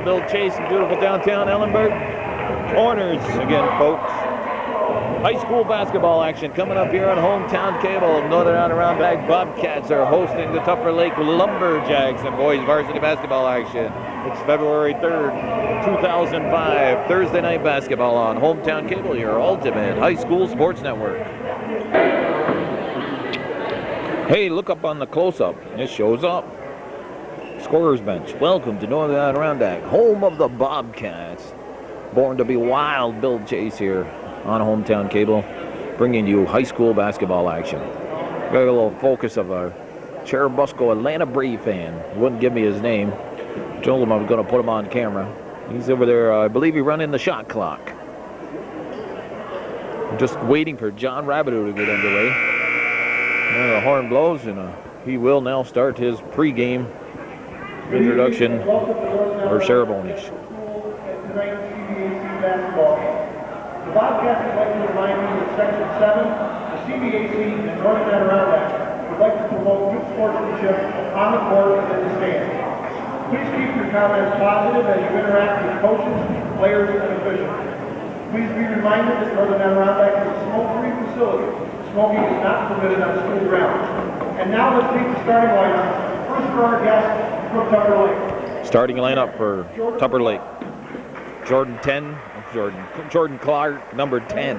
Wild Bill Chase in beautiful downtown Ellenburg. Corners again, folks. High school basketball action coming up here on Hometown Cable. Northern Adirondack Bobcats are hosting the Tupper Lake Lumberjacks in boys varsity basketball action. It's February 3rd, 2005. Thursday night basketball on Hometown Cable, your ultimate high school sports network. Hey, look up on the close-up. It shows up. Scorer's bench. Welcome to Northern Adirondack, home of the Bobcats. Born to be Wild Bill Chase here on Hometown Cable, bringing you high school basketball action. Got a little focus of our Cherubusco Atlanta Brave fan. Wouldn't give me his name. Told him I was going to put him on camera. He's over there, I believe he's running the shot clock. Just waiting for John Rabideau to get underway. And the horn blows, and he will now start his pregame introduction or ceremonies. The Bobcats would like to remind you that Section 7, the CBAC and Northern Adirondack would like to promote good sportsmanship on the court and in the stands. Please keep your comments positive as you interact with coaches, players, and officials. Please be reminded that Northern Adirondack is a smoke-free facility. Smoking is not permitted on school grounds. And now let's meet the starting lineup. First for our guest from Tupper Lake. Starting lineup for Tupper Lake. Jordan Clark, number 10.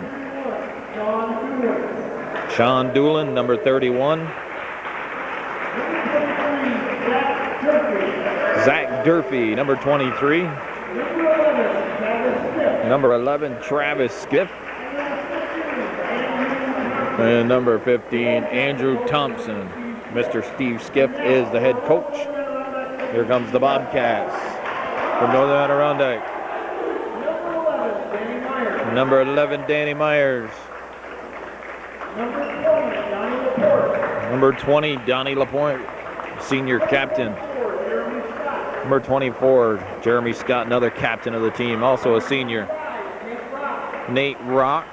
Sean Doolin, number 31. Zach Durfee, number 23. Number 11, Travis Skiff. And number 15, Andrew Thompson. Mr. Steve Skiff is the head coach. Here comes the Bobcats from Northern Adirondack. Number 11, Danny Myers. Number 20, Donnie Lapointe, senior captain. Number 24, Jeremy Scott, another captain of the team, also a senior. Nate Rock,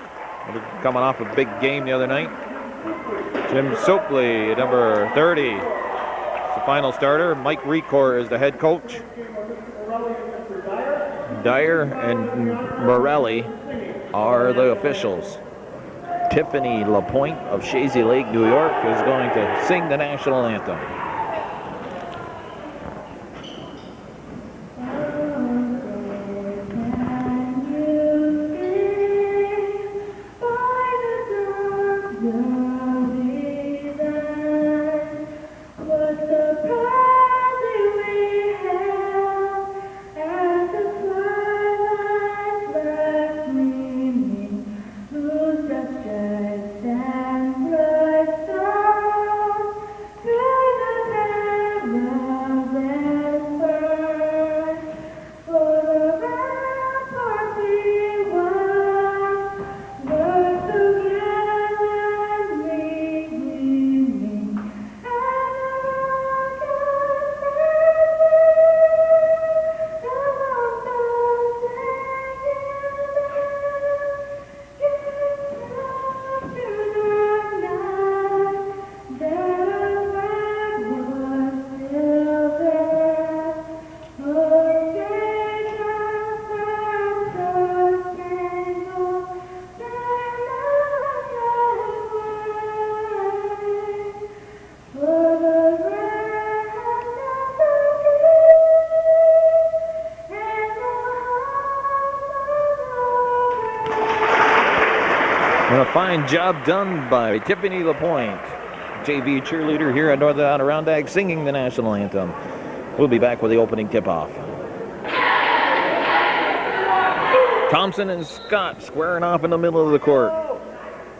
coming off a big game the other night. Jim Soakley, number 30, the final starter. Mike Recore is the head coach. Dyer and Morelli are the officials. Tiffany Lapointe of Shazy Lake, New York, is going to sing the national anthem. And a fine job done by Tiffany Lapointe, JV cheerleader here at Northern Adirondack, singing the national anthem. We'll be back with the opening tip-off. Thompson and Scott squaring off in the middle of the court.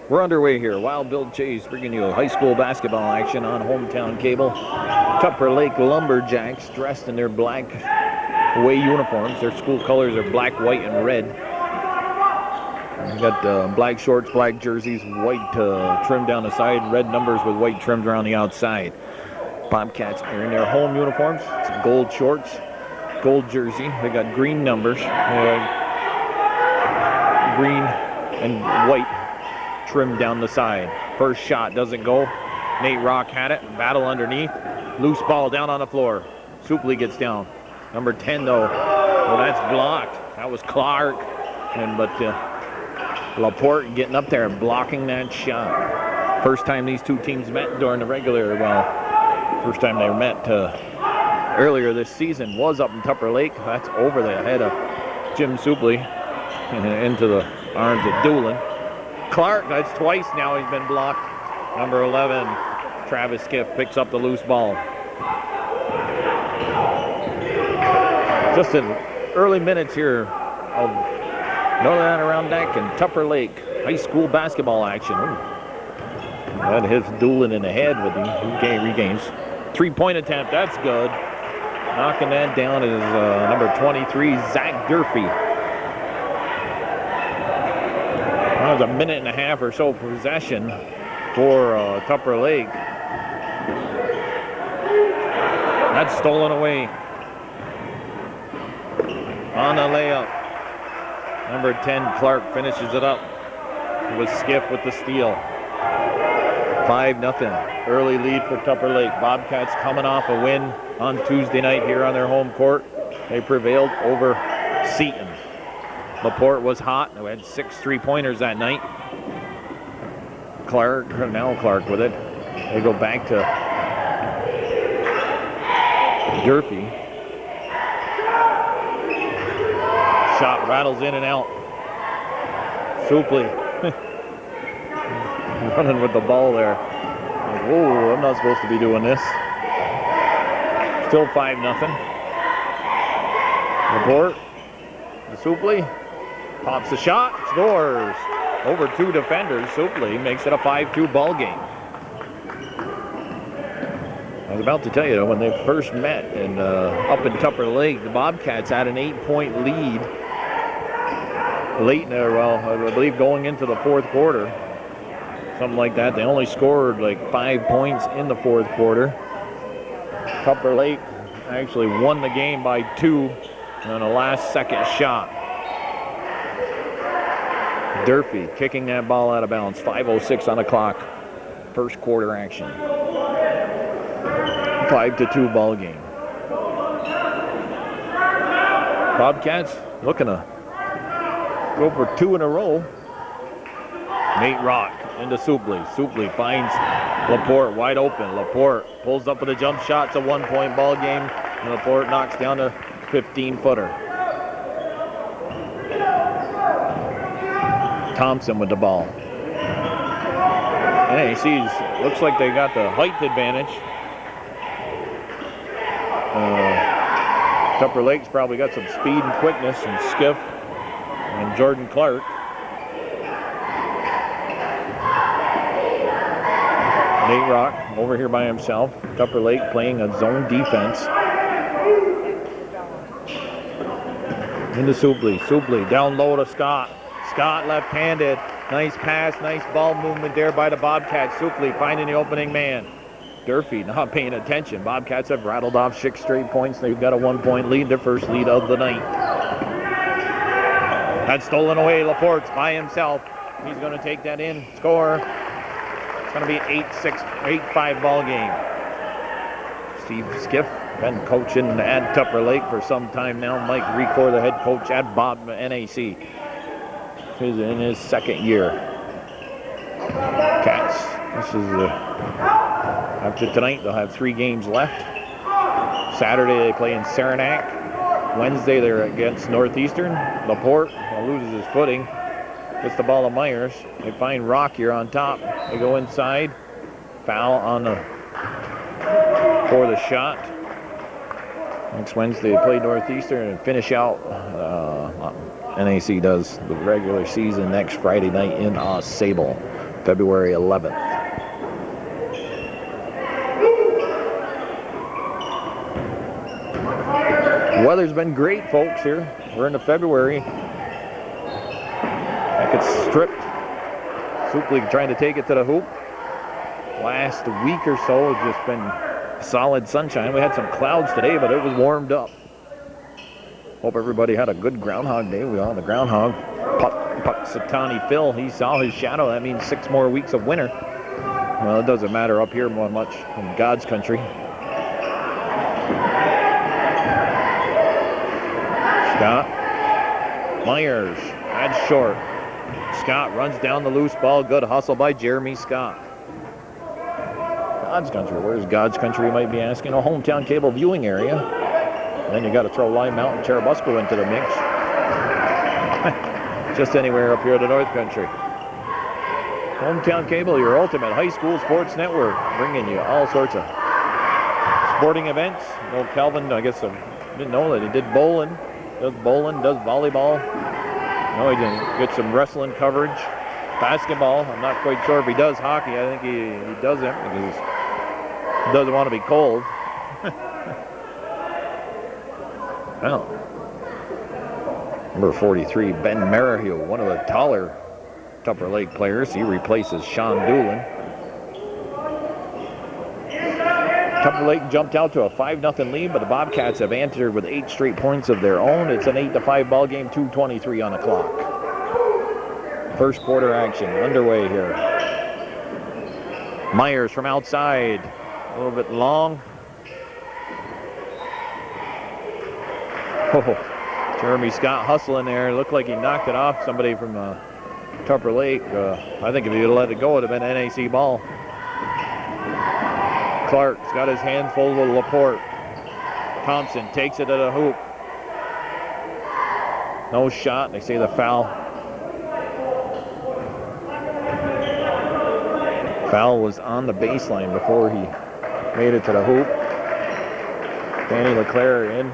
We're underway here. Wild Bill Chase bringing you high school basketball action on Hometown Cable. Tupper Lake Lumberjacks dressed in their black away uniforms. Their school colors are black, white, and red. We got black shorts, black jerseys, white trim down the side, red numbers with white trims around the outside. Bobcats are in their home uniforms. It's gold shorts, gold jersey. They got green numbers, green and white trim down the side. First shot doesn't go. Nate Rock had it. Battle underneath. Loose ball down on the floor. Supley gets down. Number 10, though, Well, that's blocked. That was Clark. But Laporte getting up there and blocking that shot. First time these two teams met during the regular, first time they met earlier this season was up in Tupper Lake. That's over the head of Jim Supley and into the arms of Doolin. Clark, that's twice now he's been blocked. Number 11, Travis Skiff picks up the loose ball. Just in early minutes here of Northern Adirondack and Tupper Lake high school basketball action. Ooh. That hits Doolin in the head, but he regains. Three-point attempt, that's good. Knocking that down is number 23, Zach Durfee. That was a minute and a half or so possession for Tupper Lake. That's stolen away. On a layup. Number 10, Clark finishes it up with Skiff with the steal. 5-0. Early lead for Tupper Lake. Bobcats coming off a win on Tuesday night here on their home court. They prevailed over Seton. Laporte was hot. They had 6 3-pointers that night. Clark with it. They go back to Durfee. Shot rattles in and out. Supley running with the ball there. Like, whoa, I'm not supposed to be doing this. Still 5-0. Laporte, Supley pops the shot, scores. Over 2 defenders. Supley makes it a 5-2 ball game. I was about to tell you, when they first met and up in Tupper Lake, the Bobcats had an 8-point lead late in there. Well, I believe going into the fourth quarter, something like that. They only scored like 5 points in the fourth quarter. Tupper Lake actually won the game by 2 on a last-second shot. Durfee kicking that ball out of bounds. 5:06 on the clock. First quarter action. 5-2 ball game. Bobcats looking to go for 2 in a row. Nate Rock into Supley. Supley finds Laporte wide open. Laporte pulls up with a jump shot. It's a 1-point ball game. And Laporte knocks down a 15-footer. Thompson with the ball. NAC looks like they got the height advantage. Tupper Lake's probably got some speed and quickness, and Skiff and Jordan Clark. Nate Rock over here by himself. Tupper Lake playing a zone defense. Into Supley. Supley down low to Scott. Scott left-handed. Nice pass, nice ball movement there by the Bobcats. Supley finding the opening man. Durfee not paying attention. Bobcats have rattled off 6 straight points. They've got a 1-point lead, their first lead of the night. That's stolen away. Laporte's by himself. He's going to take that in. Score. It's going to be 8-6, 8-5 ball game. Steve Skiff been coaching at Tupper Lake for some time now. Mike Recor, the head coach at NAC. He's in his second year. Cats. This is after tonight, they'll have 3 games left. Saturday, they play in Saranac. Wednesday, they're against Northeastern. Laporte loses his footing. Gets the ball to Myers. They find Rock here on top. They go inside. Foul on for the shot. Next Wednesday, they play Northeastern and finish out. NAC does the regular season next Friday night in Sable, February 11th. Weather's been great, folks, here. We're into February. That gets stripped. Supley trying to take it to the hoop. Last week or so, it's just been solid sunshine. We had some clouds today, but it was warmed up. Hope everybody had a good Groundhog Day. We all the Groundhog. Puxatani Phil, he saw his shadow. That means 6 more weeks of winter. Well, it doesn't matter up here much in God's country. Scott. Myers, that's short. Scott runs down the loose ball. Good hustle by Jeremy Scott. God's Country. Where's God's Country, you might be asking? A hometown cable viewing area. And then you got to throw Lime Mountain, Cherubusco into the mix. Just anywhere up here in the North Country. Hometown Cable, your ultimate high school sports network, bringing you all sorts of sporting events. No, Calvin, I guess I didn't know that he did bowling. Does bowling, does volleyball. No, he didn't get some wrestling coverage. Basketball, I'm not quite sure if he does hockey. I think he doesn't because he doesn't want to be cold. Well, number 43, Ben Merrihew, one of the taller Tupper Lake players. He replaces Sean Doolin. Tupper Lake jumped out to a 5-0 lead, but the Bobcats have answered with 8 straight points of their own. It's an 8-5 ball game, 2:23 on the clock. First quarter action underway here. Myers from outside, a little bit long. Oh, Jeremy Scott hustling there. Looked like he knocked it off somebody from Tupper Lake. I think if he had let it go, it would have been NAC ball. Clark's got his hands full with Laporte. Thompson takes it to the hoop. No shot. They say the foul. Foul was on the baseline before he made it to the hoop. Danny LeClaire in.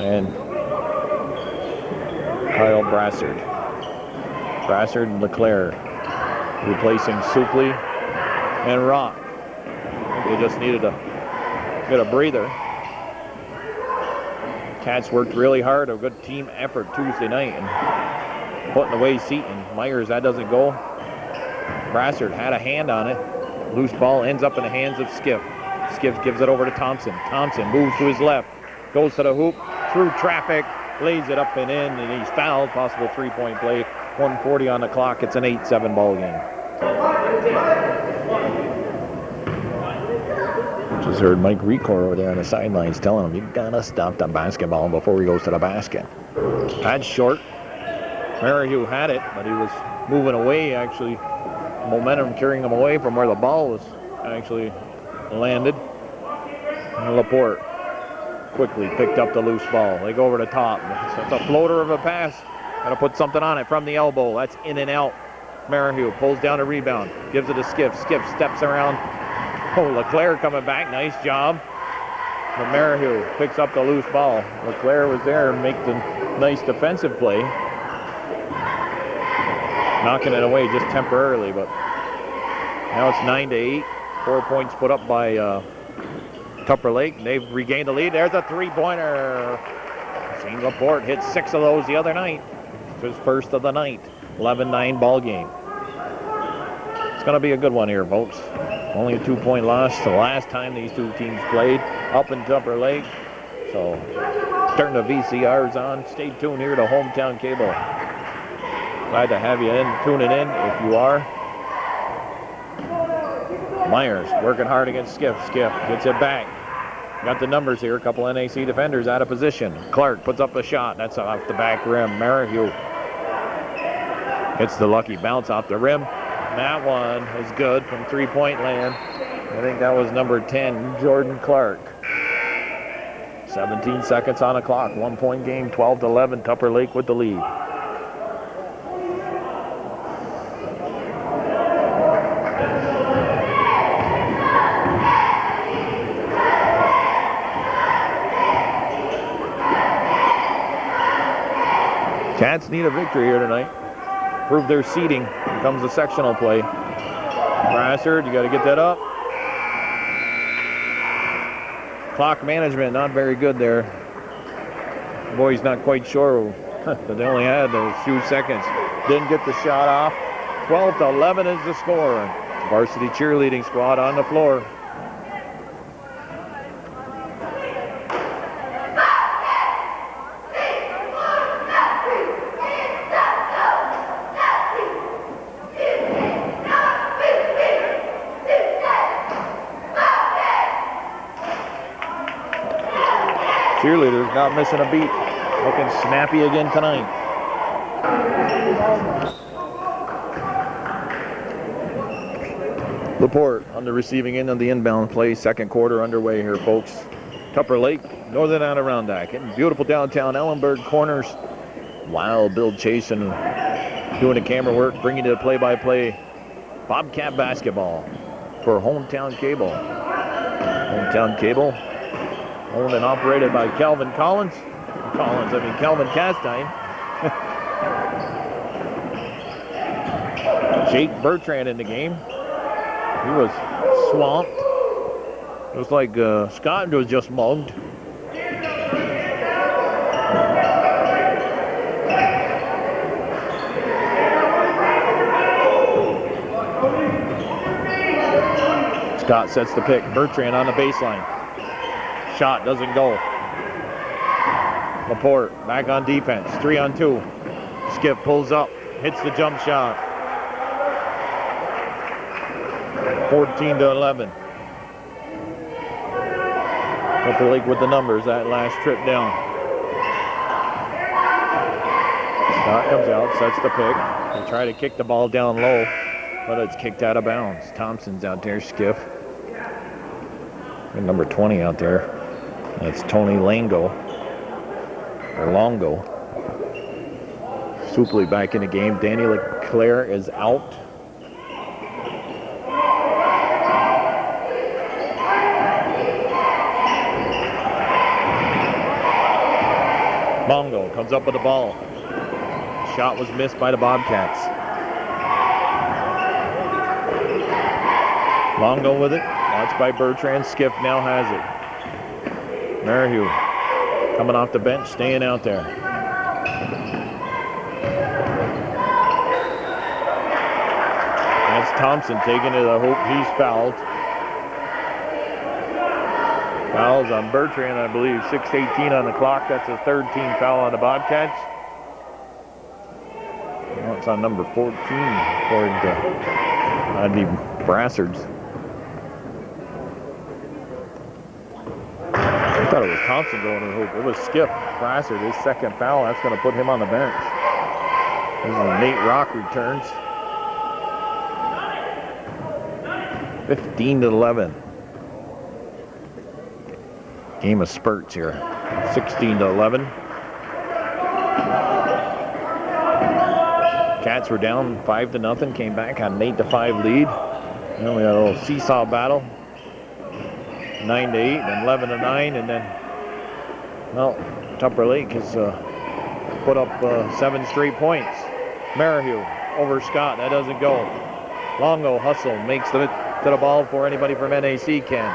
And Kyle Brassard. Brassard and LeClaire replacing Supley and Rock. They just needed to get a breather. Cats worked really hard, a good team effort Tuesday night and putting away Seton. Myers, that doesn't go. Brassard had a hand on it. Loose ball ends up in the hands of Skiff. Skiff gives it over to Thompson. Thompson moves to his left, goes to the hoop, through traffic, lays it up and in, and he's fouled. Possible three-point play. 1:40 on the clock. It's an 8-7 ball game. Just heard Mike Recor over there on the sidelines telling him, you gotta stop the basketball before he goes to the basket. That's short. Merrihew had it, but he was moving away, actually. Momentum carrying him away from where the ball was actually landed. And Laporte quickly picked up the loose ball. They go over the top. It's a floater of a pass. Got to put something on it from the elbow. That's in and out. Merrihew pulls down a rebound. Gives it to Skiff. Skiff steps around. Oh, LeClaire coming back. Nice job. But Merrihew picks up the loose ball. LeClaire was there and make the nice defensive play. Knocking it away just temporarily, but now it's 9-8. 4 points put up by Tupper Lake. They've regained the lead. There's a three-pointer. Shane Laporte hit 6 of those the other night. His first of the night. 11-9 ball game. It's going to be a good one here, folks. Only a 2-point loss the last time these two teams played up in Tupper Lake. So turn the VCRs on. Stay tuned here to Hometown Cable. Glad to have you tuning in if you are. Myers working hard against Skiff. Skiff gets it back. Got the numbers here. A couple NAC defenders out of position. Clark puts up a shot. That's off the back rim. Merrihew hits the lucky bounce off the rim. That one is good from three-point land. I think that was number 10, Jordan Clark. 17 seconds on the clock. 1-point game, 12-11. Tupper Lake with the lead. Cats need a victory here tonight. Prove their seeding. Here comes the sectional play. Brassard, you got to get that up. Clock management not very good there. The boy's not quite sure that they only had a few seconds. Didn't get the shot off. 12-11 is the score. Varsity cheerleading squad on the floor. Cheerleaders not missing a beat. Looking snappy again tonight. Laporte on the receiving end of the inbound play. Second quarter underway here, folks. Tupper Lake, Northern Adirondack. Getting beautiful downtown Ellenburg corners. Wild Bill Chasen doing the camera work, bringing you the play-by-play Bobcat basketball for Hometown Cable. Hometown Cable, owned and operated by Calvin Calvin Castine. Jake Bertrand in the game. He was swamped. It was like Scott was just mugged. Scott sets the pick. Bertrand on the baseline. Shot doesn't go. Laporte back on defense. 3-on-2. Skip pulls up. Hits the jump shot. 14-11. Tupper Lake with the numbers that last trip down. Scott comes out, sets the pick. They try to kick the ball down low, but it's kicked out of bounds. Thompson's out there, Skiff. And number 20 out there. That's Tony Longo. Supley back in the game. Danny LeClaire is out. Longo comes up with the ball. Shot was missed by the Bobcats. Longo with it. Watched by Bertrand. Skiff now has it. Merrihew coming off the bench, staying out there. That's Thompson taking it. I hope he's fouled. Fouls on Bertrand, I believe. 6:18 on the clock. That's a third team foul on the Bobcats. Well, it's on number 14 according to the Brassards. I thought it was Thompson going to the hoop. It was Skip Brassard, his second foul. That's going to put him on the bench. This is Nate Rock returns. 15-11. Game of spurts here. 16-11. Cats were down 5-0. Came back on an 8-5 lead. Then we had a little seesaw battle. 9-8 and 11-9, and then, well, Tupper Lake has put up 7 straight points. Merrihew over Scott, that doesn't go. Longo hustle, makes it to the ball before anybody from NAC can.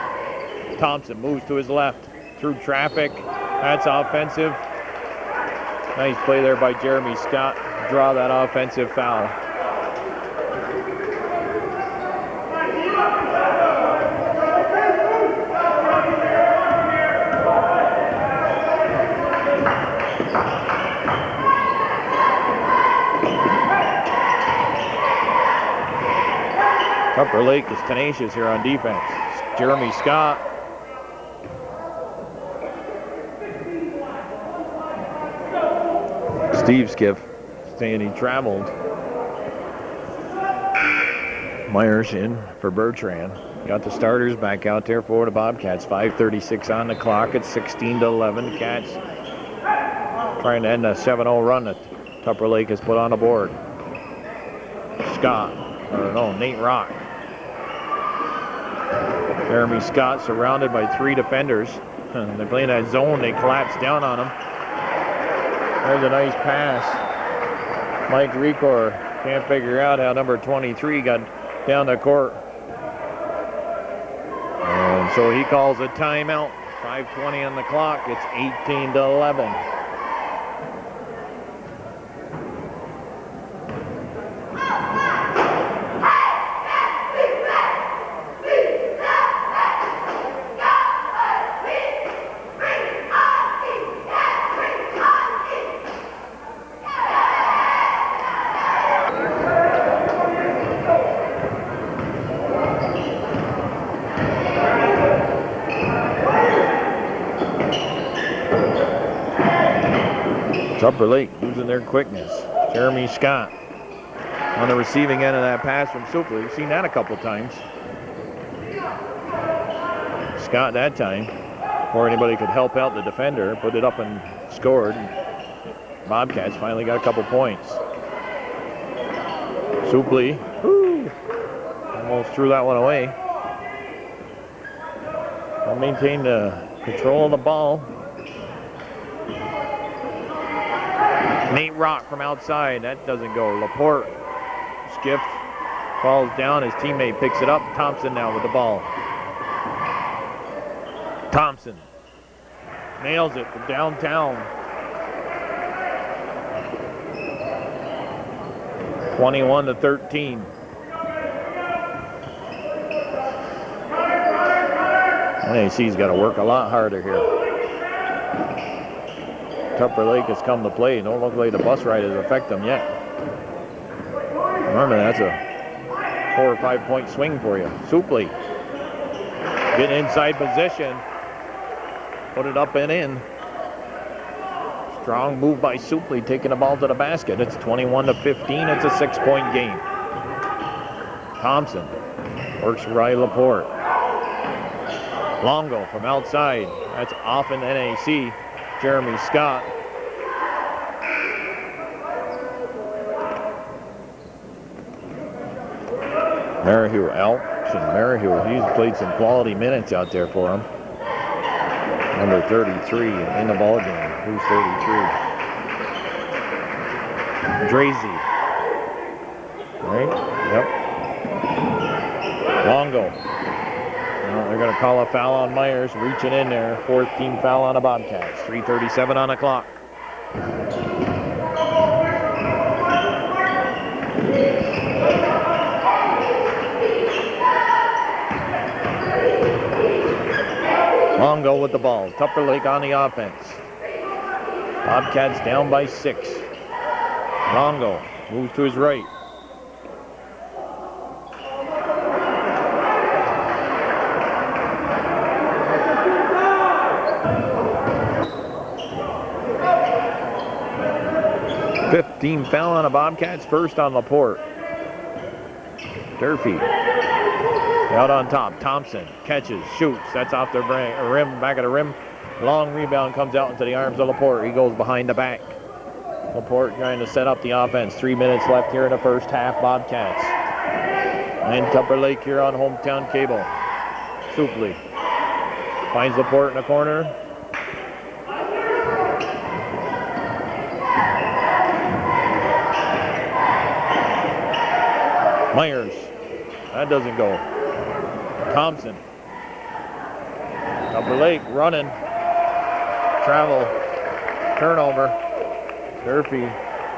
Thompson moves to his left through traffic. That's offensive. Nice play there by Jeremy Scott. Draw that offensive foul. Tupper Lake is tenacious here on defense. Jeremy Scott. Steve Skiff saying he traveled. Myers in for Bertrand. Got the starters back out there for the Bobcats. 5:36 on the clock. It's 16-11. Cats trying to end a 7-0 run that Tupper Lake has put on the board. Nate Rock. Jeremy Scott surrounded by 3 defenders. They're playing that zone. They collapse down on him. There's a nice pass. Mike Recor can't figure out how number 23 got down the court. And so he calls a timeout. 5:20 on the clock. It's 18-11. Tupper Lake losing their quickness. Jeremy Scott on the receiving end of that pass from Supler. You've seen that a couple times. Scott that time, before anybody could help out the defender, put it up and scored. Bobcats finally got a couple points. Supler, almost threw that one away. They'll maintain the control of the ball. Nate Rock from outside, that doesn't go. Laporte, skiff, falls down, his teammate picks it up. Thompson now with the ball. Thompson nails it from downtown. 21-13. NAC's got to work a lot harder here. Tupper Lake has come to play. Don't look like the bus ride has affected them yet. Remember, that's a 4 or 5 point swing for you. Supler getting inside position. Put it up and in. Strong move by Supler, taking the ball to the basket. It's 21-15. It's a 6 point game. Thompson works right Laporte. Longo from outside. That's off in NAC. Jeremy Scott. Merrihew out. Merrihew, he's played some quality minutes out there for him. Number 33 in the ball game. Who's 33? Drazy. Right? Yep. Longo. Well, they're going to call a foul on Myers, reaching in there. 4th team foul on the Bobcats. 3:37 on the clock. Longo with the ball. Tupper Lake on the offense. Bobcats down by 6. Longo moves to his right. Team foul on the Bobcats, first on Laporte. Durfee out on top. Thompson catches, shoots. That's off the rim, back of the rim. Long rebound comes out into the arms of Laporte. He goes behind the back. Laporte trying to set up the offense. 3 minutes left here in the first half. Bobcats. And Tupper Lake here on hometown cable. Supler finds Laporte in the corner. Myers, that doesn't go. Thompson. Tupper Lake running. Travel. Turnover. Durfee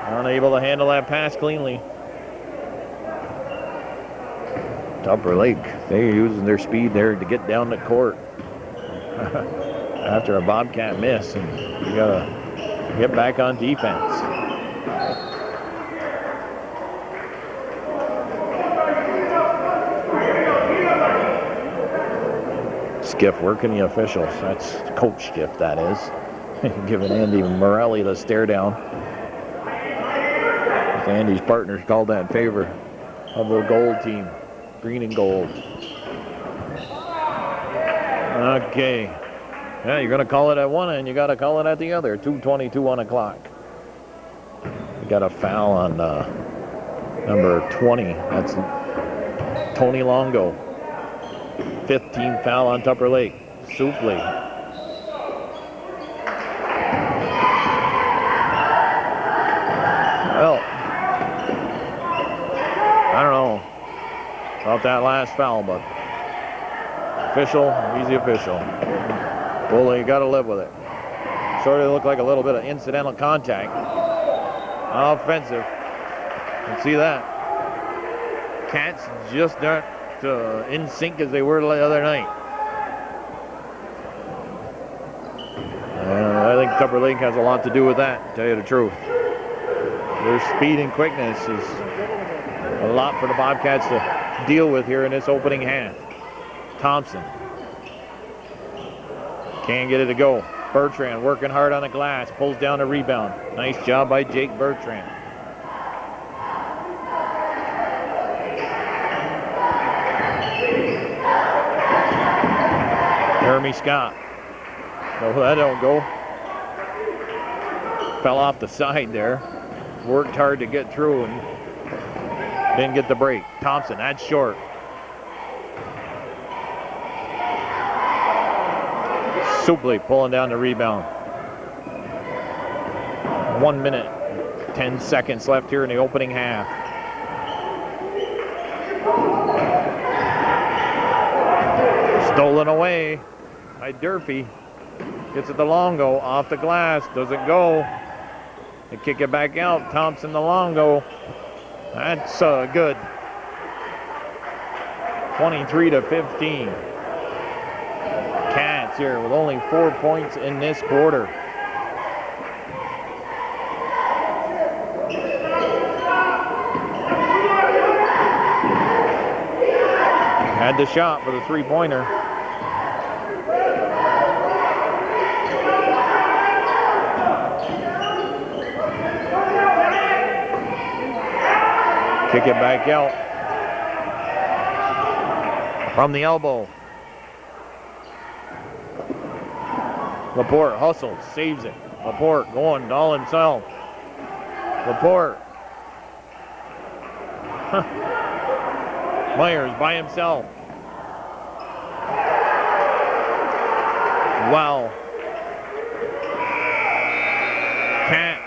unable to handle that pass cleanly. Tupper Lake, they're using their speed there to get down the court. After a Bobcat miss, and you gotta get back on defense. Skiff working the officials. That's Coach Skiff, that is. Giving Andy Morelli the stare down. Andy's partners called that in favor of the gold team. Green and gold. Okay. Yeah, you're going to call it at one and you got to call it at the other. 2:22 on the clock. We got a foul on number 20. That's Tony Longo. 5th team foul on Tupper Lake. Supler. Well, I don't know about that last foul, but official, easy official. Well, you got to live with it. Sort of looked like a little bit of incidental contact. Offensive. You can see that. Cats just aren't in sync as they were the other night. I think Tupper Lake has a lot to do with that, to tell you the truth. Their speed and quickness is a lot for the Bobcats to deal with here in this opening half. Thompson can't get it to go. Bertrand working hard on the glass, pulls down a rebound. Nice job by Jake Bertrand. Jeremy Scott. No, that don't go. Fell off the side there. Worked hard to get through and didn't get the break. Thompson, that's short. Supley pulling down the rebound. 1 minute, 10 seconds left here in the opening half. Stolen away by Durfee. Gets it to Longo, off the glass, doesn't go. They kick it back out, Thompson to Longo. That's good. 23-15. Cats here with only 4 points in this quarter. Had the shot for the three-pointer. Kick it back out. From the elbow. Laporte hustles, saves it. Laporte going all himself. Laporte. Myers by himself. Wow. Cats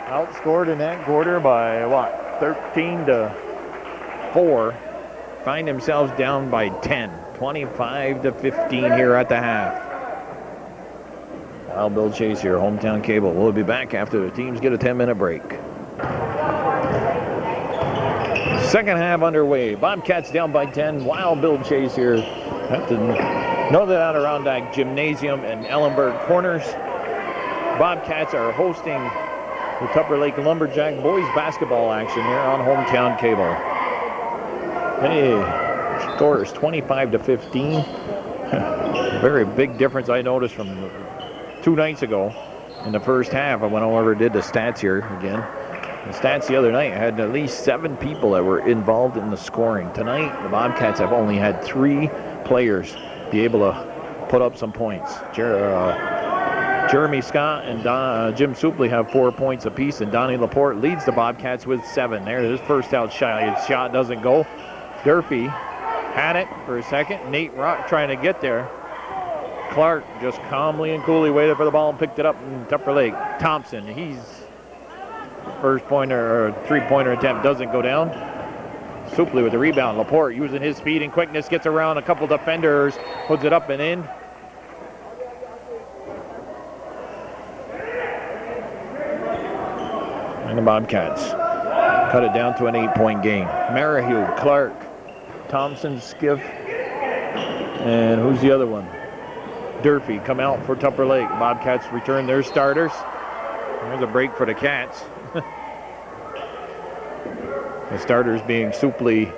outscored in that quarter by what? 13-4. Find themselves down by 10. 25-15 here at the half. I'll Bill Chase here, Hometown Cable. We'll be back after the teams get a 10-minute break. Second half underway. Bobcats down by 10. Wild Bill Chase here at the Northern Adirondack Gymnasium and Ellenberg Corners. Bobcats are hosting the Tupper Lake Lumberjack boys basketball action here on Hometown Cable. Hey, score is 25-15. Very big difference I noticed from 2 nights ago in the first half. I went over and did the stats here again. The stats the other night had at least 7 people that were involved in the scoring. Tonight, the Bobcats have only had 3 players be able to put up some points. Jeremy Scott and Jim Supley have 4 points apiece, and Donnie Laporte leads the Bobcats with 7. There's his first out shot. His shot doesn't go. Durfee had it for a second. Nate Rock trying to get there. Clark just calmly and coolly waited for the ball and picked it up in Tupper Lake. Thompson, he's first pointer or three-pointer attempt doesn't go down. Supley with the rebound. Laporte using his speed and quickness, gets around a couple defenders, puts it up and in. And the Bobcats cut it down to an 8-point game. Merrihew, Clark, Thompson, Skiff, and who's the other one? Durfee come out for Tupper Lake. Bobcats return their starters. There's a break for the Cats. The starters being Supley,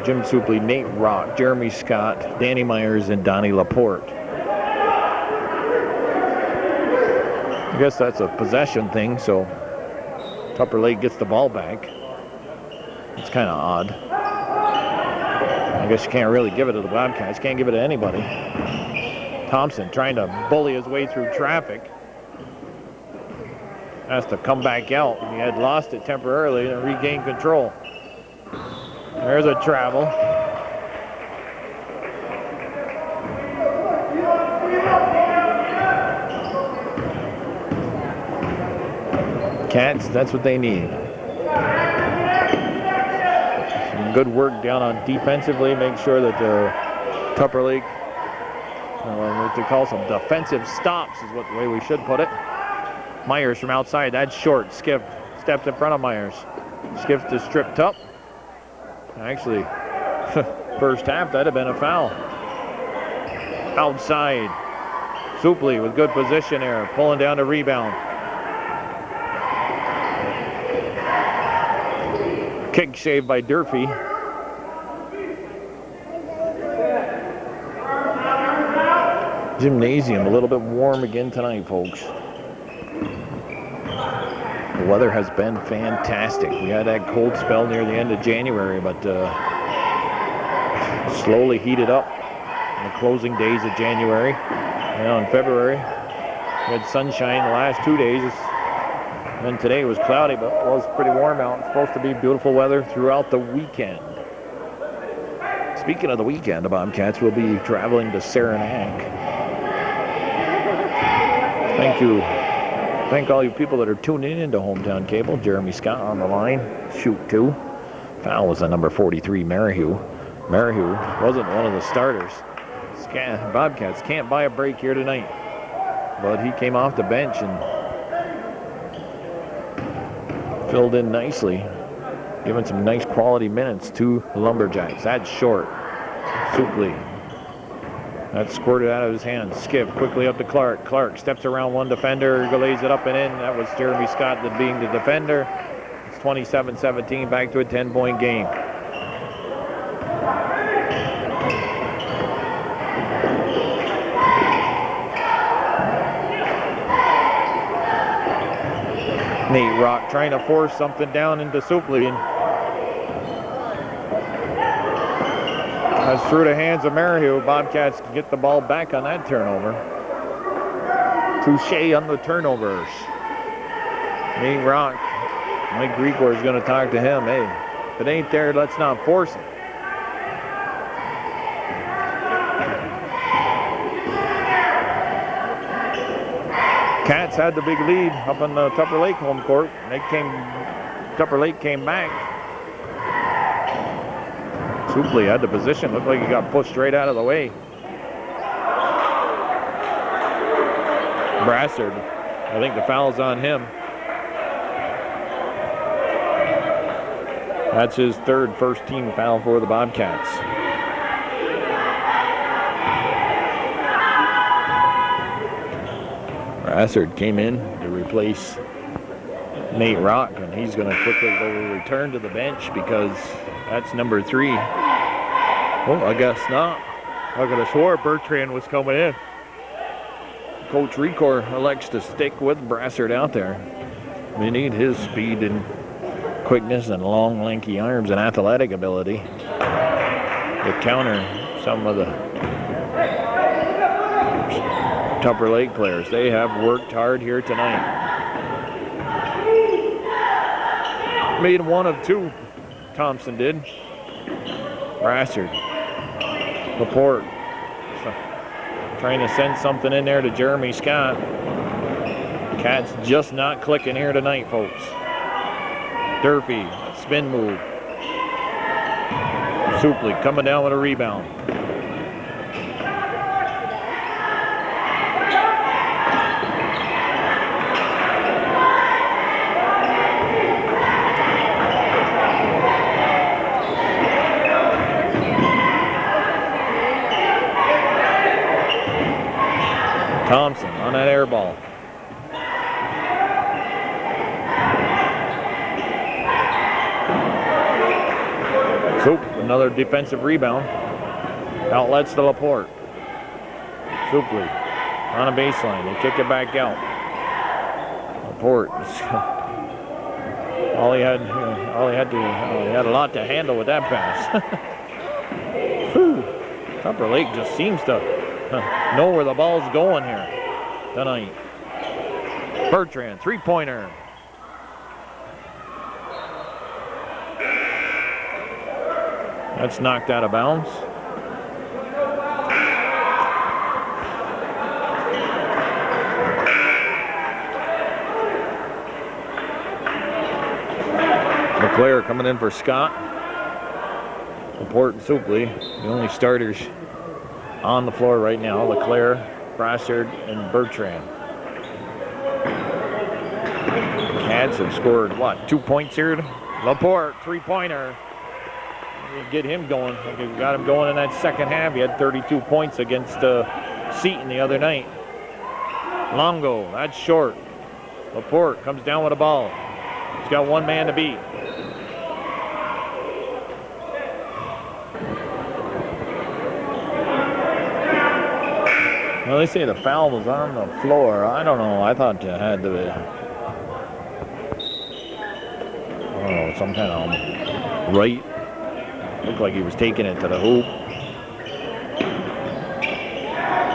Jim Supley, Nate Rock, Jeremy Scott, Danny Myers, and Donnie Laporte. I guess that's a possession thing, so Tupper Lake gets the ball back. It's kind of odd. I guess you can't really give it to the Bobcats. Can't give it to anybody. Thompson trying to bully his way through traffic. Has to come back out. He had lost it temporarily and regained control. There's a travel. Cats, that's what they need. Some good work down on defensively. Make sure that the Tupper Lake, what they call some defensive stops is what the way we should put it. Myers from outside, that's short. Skiff steps in front of Myers. Skiff to stripped up. Actually, first half, that'd have been a foul. Outside. Supley with good position there, pulling down the rebound. Kick saved by Durfee. gymnasium a little bit warm again tonight, folks. The weather has been fantastic. We had that cold spell near the end of January, but slowly heated up in the closing days of January. Now in February, we had sunshine the last 2 days. And today was cloudy, but it was pretty warm out. It's supposed to be beautiful weather throughout the weekend. Speaking of the weekend, the Bobcats will be traveling to Saranac. Thank all you people that are tuning into Hometown Cable. Jeremy Scott on the line. Shoot 2. Foul was on number 43, Merrihew. Merrihew wasn't one of the starters. Bobcats can't buy a break here tonight. But he came off the bench and filled in nicely, giving some nice quality minutes to the Lumberjacks. That's short. Supley. That squirted out of his hands. Skip quickly up to Clark. Clark steps around one defender, lays it up and in. That was Jeremy Scott being the defender. It's 27-17, back to a 10-point game. Nate Rock trying to force something down into Supley. That's through the hands of Merrihew. Bobcats can get the ball back on that turnover. Touche on the turnovers. Nate Rock. Mike Grigor is going to talk to him. Hey, if it ain't there, let's not force it. Cats had the big lead up on the Tupper Lake home court. Tupper Lake came back. Supley had the position. Looked like he got pushed right out of the way. Brassard, I think the foul's on him. That's his third first-team foul for the Bobcats. Brassard came in to replace Nate Rock, and he's going to quickly go return to the bench because that's number 3. Oh, I guess not. I could have swore Bertrand was coming in. Coach Recor elects to stick with Brassard out there. We need his speed and quickness and long, lanky arms and athletic ability to counter some of the Tupper Lake players. They have worked hard here tonight. Made 1 of 2, Thompson did. Brassard. Laporte. Trying to send something in there to Jeremy Scott. Cats just not clicking here tonight, folks. Durfee, spin move. Supley coming down with a rebound. Thompson on that air ball. Soup, another defensive rebound. Outlets to Laporte. Supley on a baseline. They kick it back out. Laporte. He had a lot to handle with that pass. Tupper Lake just seems to know where the ball's going here tonight. Bertrand, 3-pointer. That's knocked out of bounds. LeClaire coming in for Scott. Laporte and Supley, the only starters on the floor right now. LeClaire, Brassard, and Bertrand. Cats have scored, 2 points here? Laporte, 3-pointer. Get him going. Got him going in that second half. He had 32 points against Seton the other night. Longo, that's short. Laporte comes down with a ball. He's got one man to beat. Well, they say the foul was on the floor. I don't know. I thought you had to be, I don't know, some kind of right. Looked like he was taking it to the hoop.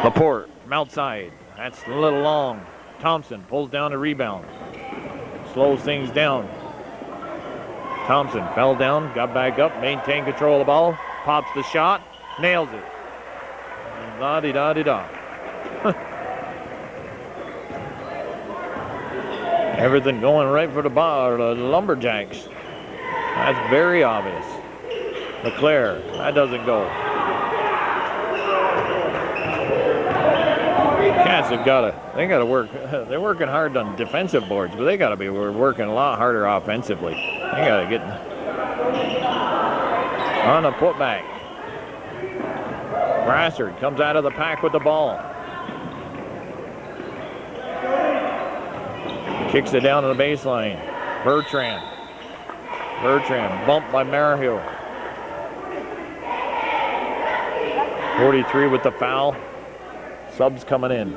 Laporte from outside. That's a little long. Thompson pulls down the rebound. Slows things down. Thompson fell down, got back up, maintained control of the ball, pops the shot, nails it. La-di-da-di-da. Everything going right for the Lumberjacks. That's very obvious. LeClaire, that doesn't go. Cats have they gotta work. They're working hard on defensive boards, but they gotta be working a lot harder offensively. They gotta get on a putback. Brassard comes out of the pack with the ball. Kicks it down to the baseline. Bertrand bumped by Merrihill. 43 with the foul. Subs coming in.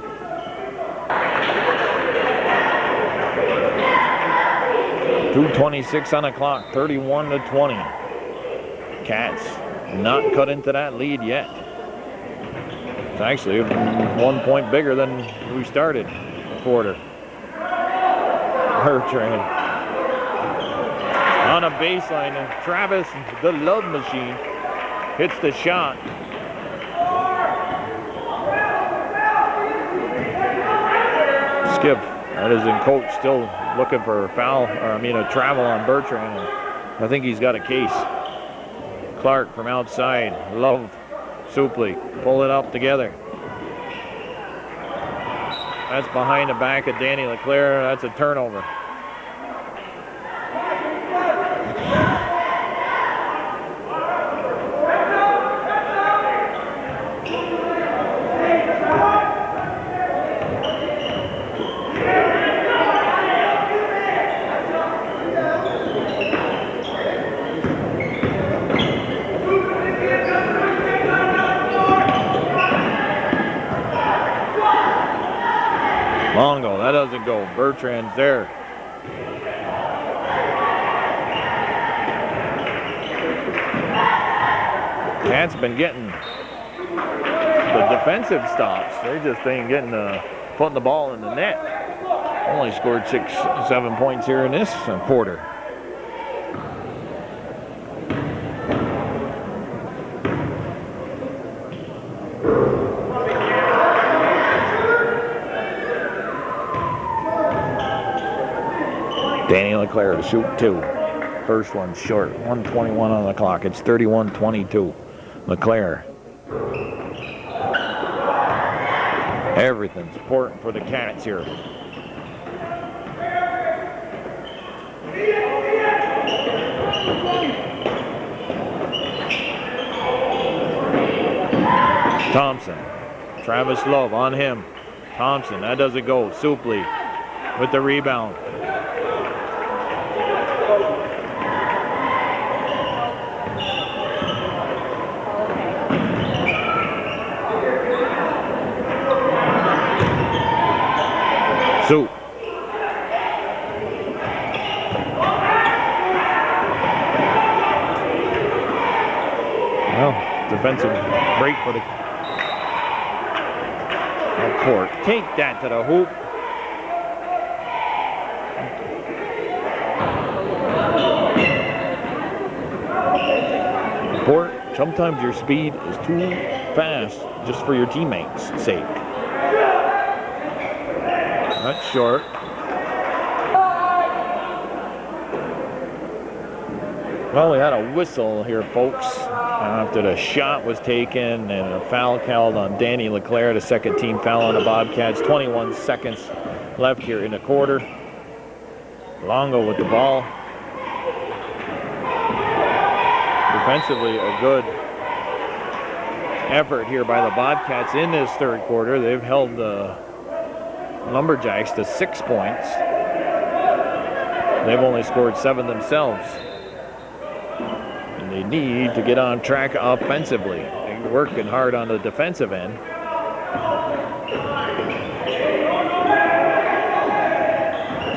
.226 on the clock, 31-20. Cats not cut into that lead yet. It's actually 1 point bigger than we started the quarter. Bertrand on a baseline, and Travis, the love machine, hits the shot. Skip, that is in coach, still looking for a foul, or a travel on Bertrand. I think he's got a case. Clark from outside, Love, Supley, pull it up together. That's behind the back of Danny LeClaire. That's a turnover. Longo, that doesn't go. Bertrand's there. Cats been getting the defensive stops. They just ain't getting putting the ball in the net. Only scored 6-7 points here in this quarter. Danny LeClaire to shoot two. First one short. 1:21 on the clock. It's 31-22. LeClaire. Everything's important for the Cats here. Thompson. Travis Love on him. Thompson, that doesn't go. Supley with the rebound. Soup. Well, defensive break for the Port. Take that to the hoop. Port, sometimes your speed is too fast just for your teammates' sake. That's short. Well, we had a whistle here, folks, after the shot was taken and a foul called on Danny LeClaire, the second team foul on the Bobcats. 21 seconds left here in the quarter. Longo with the ball. Defensively, a good effort here by the Bobcats in this third quarter. They've held the Lumberjacks to 6 points. They've only scored 7 themselves. And they need to get on track offensively. They're working hard on the defensive end.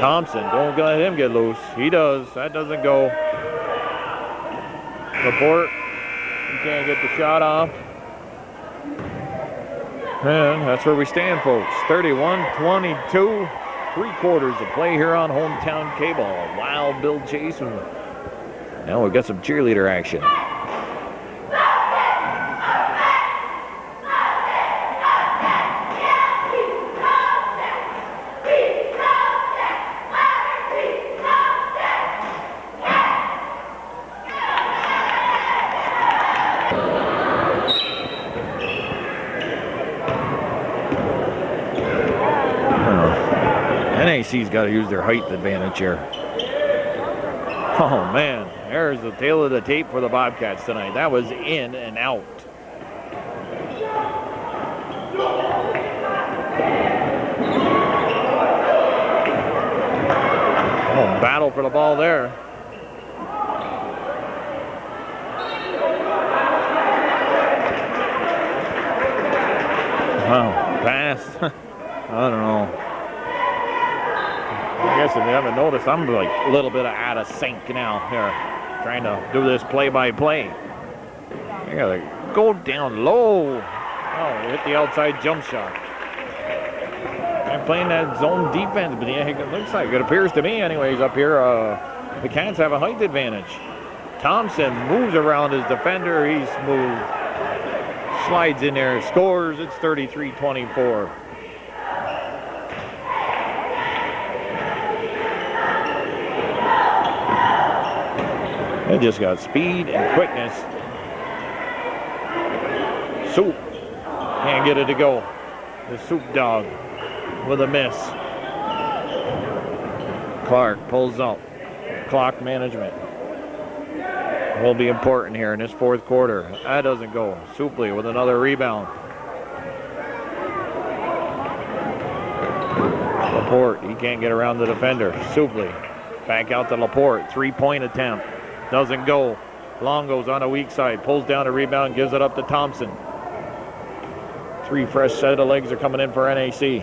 Thompson, don't let him get loose. He does. That doesn't go. Laporte, he can't get the shot off. And that's where we stand, folks. 31-22. 3/4 of play here on Hometown Cable. Wild Bill Chase. Now we've got some cheerleader action. NAC's got to use their height advantage here. Oh man, there's the tail of the tape for the Bobcats tonight. That was in and out. Oh, battle for the ball there. Wow, pass. I don't know. I guess if you haven't noticed, I'm like a little bit out of sync now here, trying to do this play-by-play. I gotta go down low. Oh, hit the outside jump shot. I'm playing that zone defense, but yeah, it looks like, it appears to me anyways, up here, the Cats have a height advantage. Thompson moves around his defender. He's smooth. Slides in there, scores. It's 33-24. They just got speed and quickness. Soup can't get it to go. The Soup dog with a miss. Clark pulls up. Clock management will be important here in this 4th quarter. That doesn't go. Supley with another rebound. Laporte, he can't get around the defender. Supley back out to Laporte. 3-point attempt. Doesn't go. Longo's on a weak side. Pulls down a rebound, gives it up to Thompson. 3 fresh set of legs are coming in for NAC.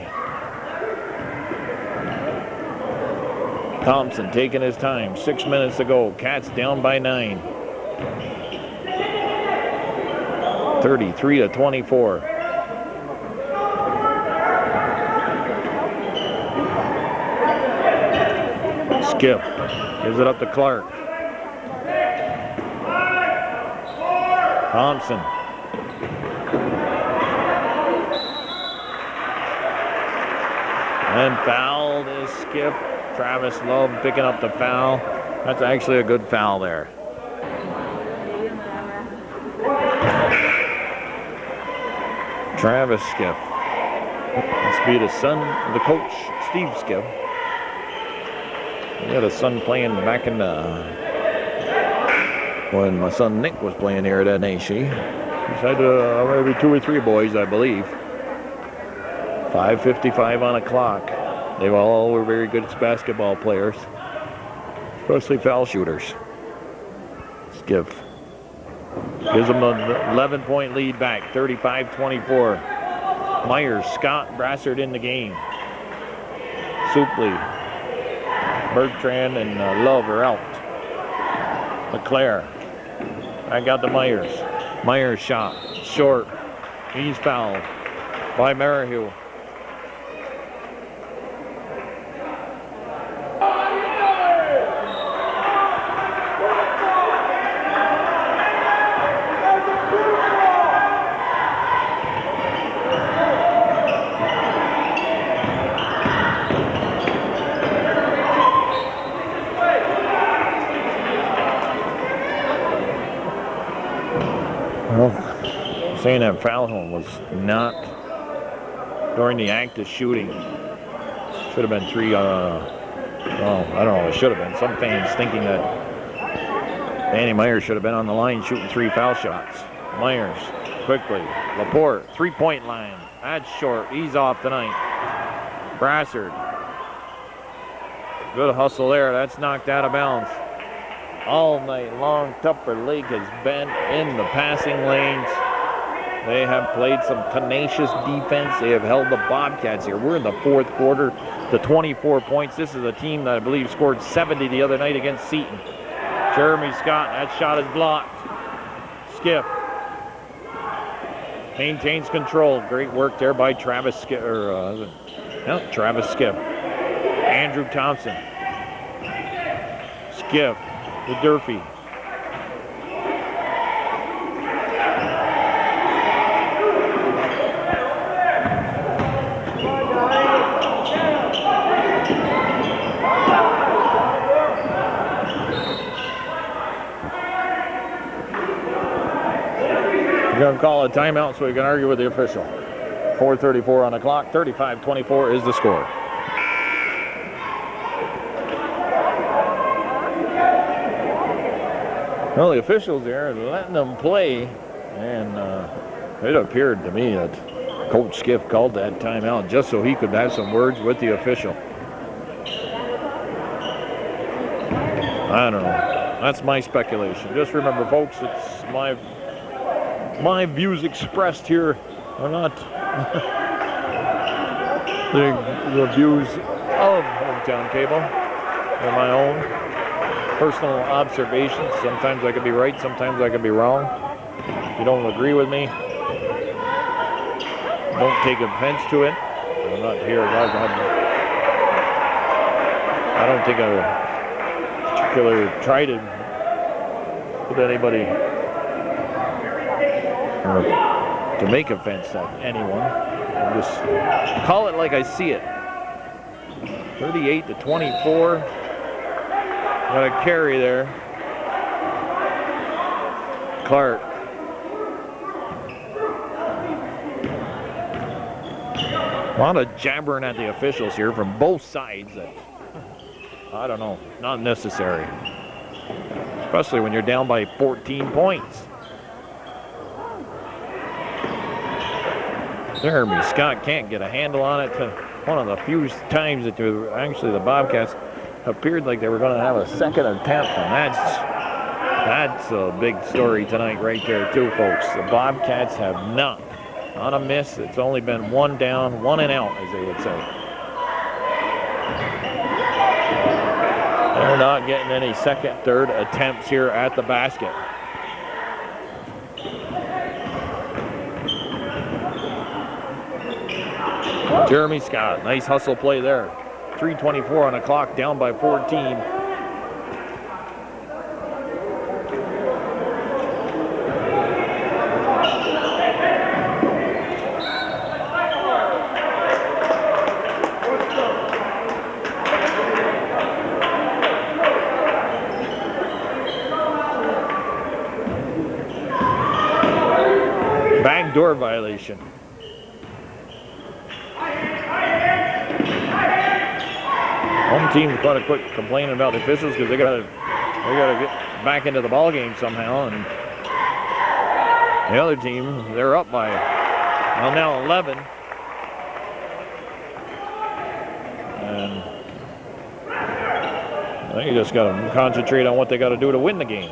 Thompson taking his time. 6 minutes to go. Cats down by 9. 33-24. Skip gives it up to Clark. Thompson. And fouled is Skip. Travis Love picking up the foul. That's actually a good foul there. Travis Skip. Must be the son of the coach, Steve Skip. He had a son playing back in when my son Nick was playing here at NAC. He's had maybe 2 or 3 boys, I believe. 5:55 on the clock. They all were very good basketball players, especially foul shooters. Skip gives them an 11-point lead back, 35-24. Myers, Scott, Brassard in the game. Supley, Bertrand, and Love are out. LeClaire, back out to Myers. Myers shot, short. He's fouled by Merrihew. Saying that foul was not during the act of shooting. Should have been 3. Well, I don't know. It should have been. Some fans thinking that Danny Myers should have been on the line shooting 3 foul shots. Myers quickly. Laporte, 3-point line. That's short. He's off tonight. Brassard. Good hustle there. That's knocked out of bounds. All night long, Tupper Lake has been in the passing lanes. They have played some tenacious defense. They have held the Bobcats here. We're in the fourth quarter to 24 points. This is a team that I believe scored 70 the other night against Seton. Jeremy Scott, that shot is blocked. Skiff maintains control. Great work there by Travis Skiff. Travis Skiff. Andrew Thompson. Skiff to Durfee. We're going to call a timeout so we can argue with the official. 4:34 on the clock. 35-24 is the score. Well, the officials there are letting them play, and it appeared to me that Coach Skiff called that timeout just so he could have some words with the official. I don't know. That's my speculation. Just remember, folks, it's my views expressed here are not the views of Hometown Cable. They're my own personal observations. Sometimes I could be right, sometimes I could be wrong. If you don't agree with me, don't take offense to it. I'm not here. I don't think I particularly try to put anybody to make offense at anyone. I just call it like I see it. 38-24. Got a carry there. Clark. A lot of jabbering at the officials here from both sides that, I don't know, not necessary. Especially when you're down by 14 points. Jeremy Scott can't get a handle on it. One of the few times that actually the Bobcats appeared like they were going to have a second attempt, and that's a big story tonight right there too, folks. The Bobcats have not on a miss. It's only been one down, one and out, as they would say. They're not getting any second, third attempts here at the basket. Jeremy Scott, nice hustle play there. 3:24 on the clock, down by 14. Backdoor violation. Home team's quite a quick complaining about the officials because they gotta get back into the ball game somehow, and the other team, they're up by now 11, and I think you just gotta concentrate on what they gotta do to win the game.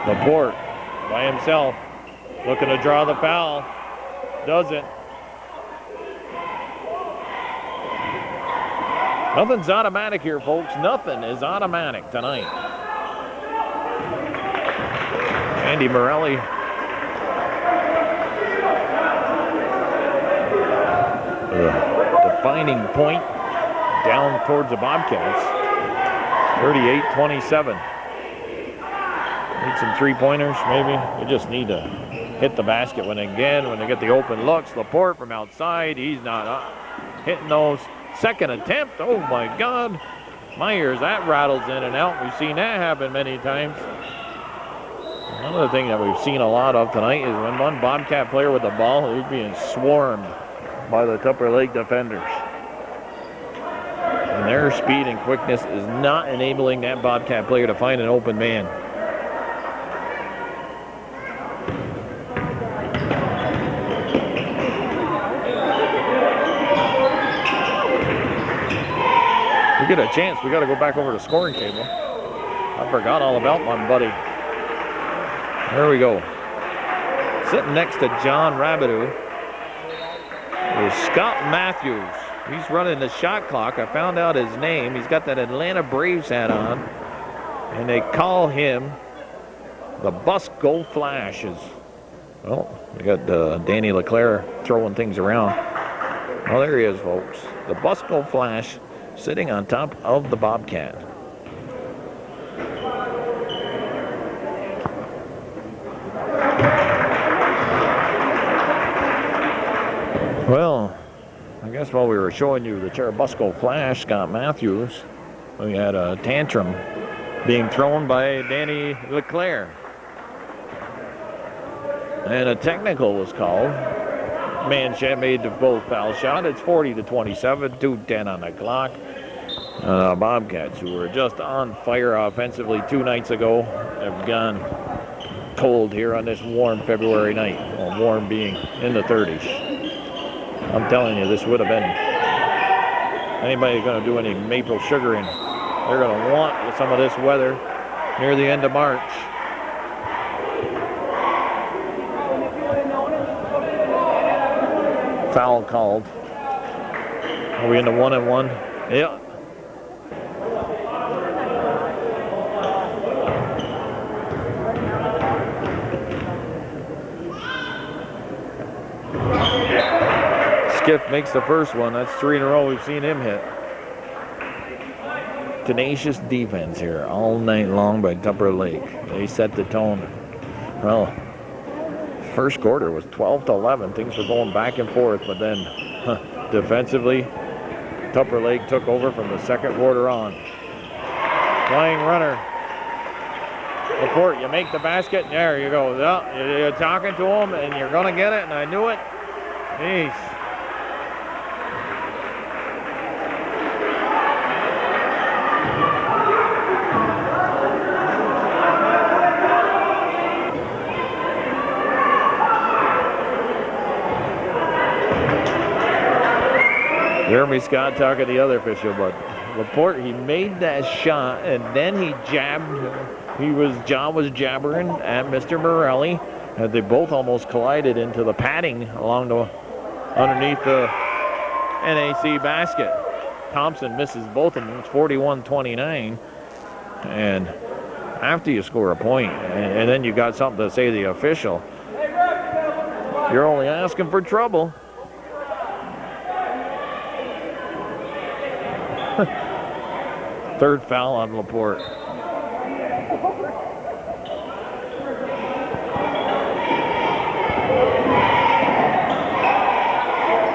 Laporte by himself, looking to draw the foul, doesn't. Nothing's automatic here, folks. Nothing is automatic tonight. Andy Morelli. Defining point down towards the Bobcats. 38-27. Need some three-pointers, maybe. They just need to hit the basket when they get the open looks. Laporte from outside. He's not hitting those. Second attempt, oh my God. Myers, that rattles in and out. We've seen that happen many times. Another thing that we've seen a lot of tonight is when one Bobcat player with the ball, he's being swarmed by the Tupper Lake defenders. And their speed and quickness is not enabling that Bobcat player to find an open man. We get a chance, we got to go back over to the scoring table. I forgot all about my buddy. There we go. Sitting next to John Rabideau is Scott Matthews. He's running the shot clock. I found out his name. He's got that Atlanta Braves hat on, and they call him the Busco Flashes. Well, we got Danny LeClaire throwing things around. Oh, there he is, folks. The Busco Flash sitting on top of the Bobcat. Well, I guess while we were showing you the Cherubusco Flash, Scott Matthews, we had a tantrum being thrown by Danny LeClaire. And a technical was called. Manchette made the both foul shot. It's 40-27, 2:10 on the clock. Bobcats, who were just on fire offensively 2 nights ago, have gone cold here on this warm February night. Well, warm being in the 30s. I'm telling you, this would have been, anybody going to do any maple sugaring, they're going to want some of this weather near the end of March. Foul called. Are we in the 1-and-1? Yeah. Skiff makes the first one. That's 3 in a row we've seen him hit. Tenacious defense here all night long by Tupper Lake. They set the tone. Well, first quarter was 12-11. Things were going back and forth, but then defensively, Tupper Lake took over from the second quarter on. Flying runner. Laporte, you make the basket. There you go. Yeah, you're talking to him, and you're going to get it, and I knew it. Jeez. Jeremy Scott talking to the other official, but Laporte, he made that shot and then he jabbed. John was jabbering at Mr. Morelli, and they both almost collided into the padding underneath the NAC basket. Thompson misses both of them. It's 41-29, and after you score a point and then you got something to say to the official, you're only asking for trouble. Third foul on Laporte.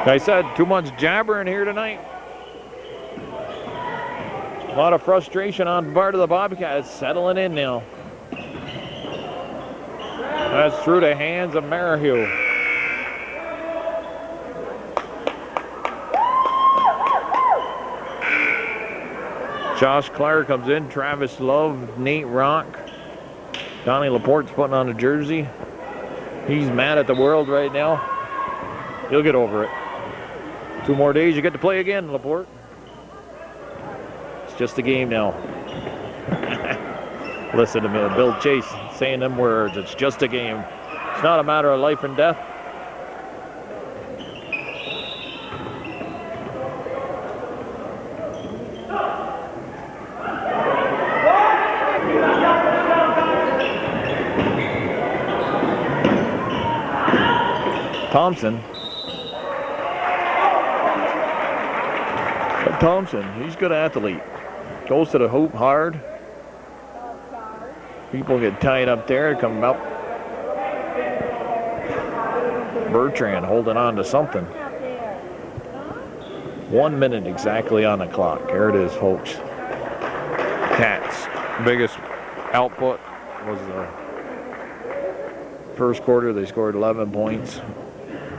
I said too much jabbering here tonight. A lot of frustration on part of the Bobcats. Settling in now. That's through the hands of Merrihew. Josh Clark comes in, Travis Love, Nate Rock. Donnie Laporte's putting on a jersey. He's mad at the world right now. He'll get over it. 2 more days, you get to play again, Laporte. It's just a game now. Listen to me, Bill Chase saying them words. It's just a game. It's not a matter of life and death. Thompson, he's a good athlete. Goes to the hoop hard. People get tied up there, come up. Bertrand holding on to something. 1 minute exactly on the clock. Here it is, folks. Cats' biggest output was the first quarter. They scored 11 points.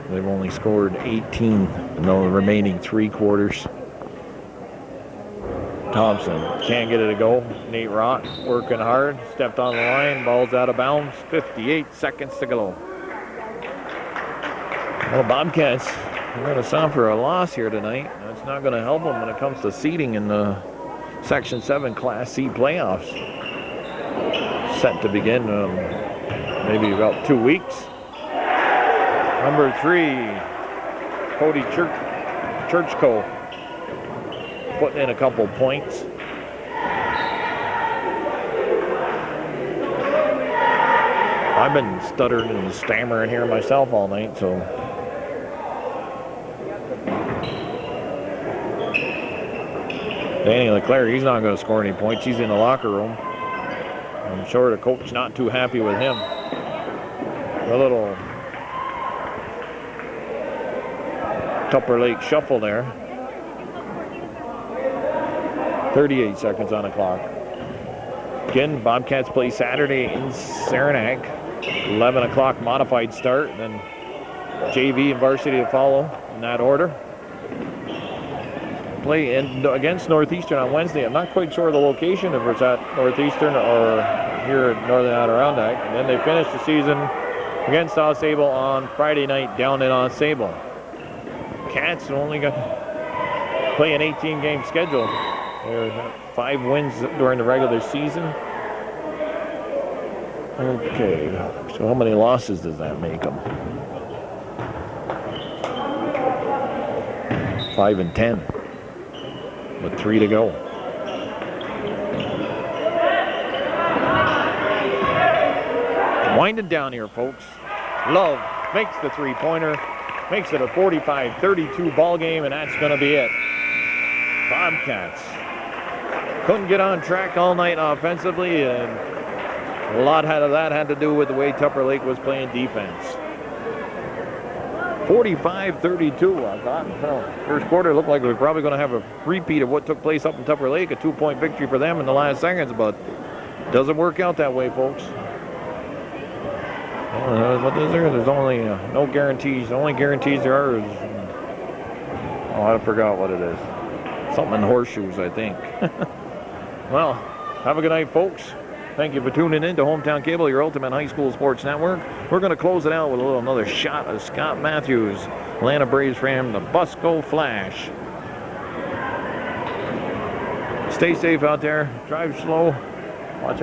They've only scored 18 in the remaining 3 quarters. Thompson can't get it to go. Nate Rock working hard. Stepped on the line. Ball's out of bounds. 58 seconds to go. Well, Bobcats are going to suffer a loss here tonight. That's not going to help them when it comes to seeding in the Section 7 Class C playoffs. Set to begin maybe about 2 weeks. Number 3, Cody Churchko, putting in a couple points. I've been stuttering and stammering here myself all night, so. Danny Leclerc, he's not going to score any points. He's in the locker room. I'm sure the coach not too happy with him. A little Tupper Lake shuffle there. 38 seconds on the clock. Again, Bobcats play Saturday in Saranac. 11 o'clock modified start, and then JV and varsity to follow in that order. Play against Northeastern on Wednesday. I'm not quite sure of the location, if it's at Northeastern or here at Northern Adirondack. And then they finish the season against AuSable on Friday night down in AuSable. Cats only got to play an 18-game schedule. They're 5 wins during the regular season. Okay, so how many losses does that make them? 5 and 10, with 3 to go. Winding down here, folks. Love makes the three-pointer, makes it a 45-32 ball game, and that's going to be it. Bobcats couldn't get on track all night offensively, and a lot of that had to do with the way Tupper Lake was playing defense. 45-32, I thought. First quarter looked like we were probably going to have a repeat of what took place up in Tupper Lake, a 2-point victory for them in the last seconds, but it doesn't work out that way, folks. What is there? There's only no guarantees. The only guarantees there are is, I forgot what it is. Something in horseshoes, I think. Well, have a good night, folks. Thank you for tuning in to Hometown Cable, your ultimate high school sports network. We're going to close it out with another shot of Scott Matthews, Atlanta Braves fan, the Busco Flash. Stay safe out there. Drive slow.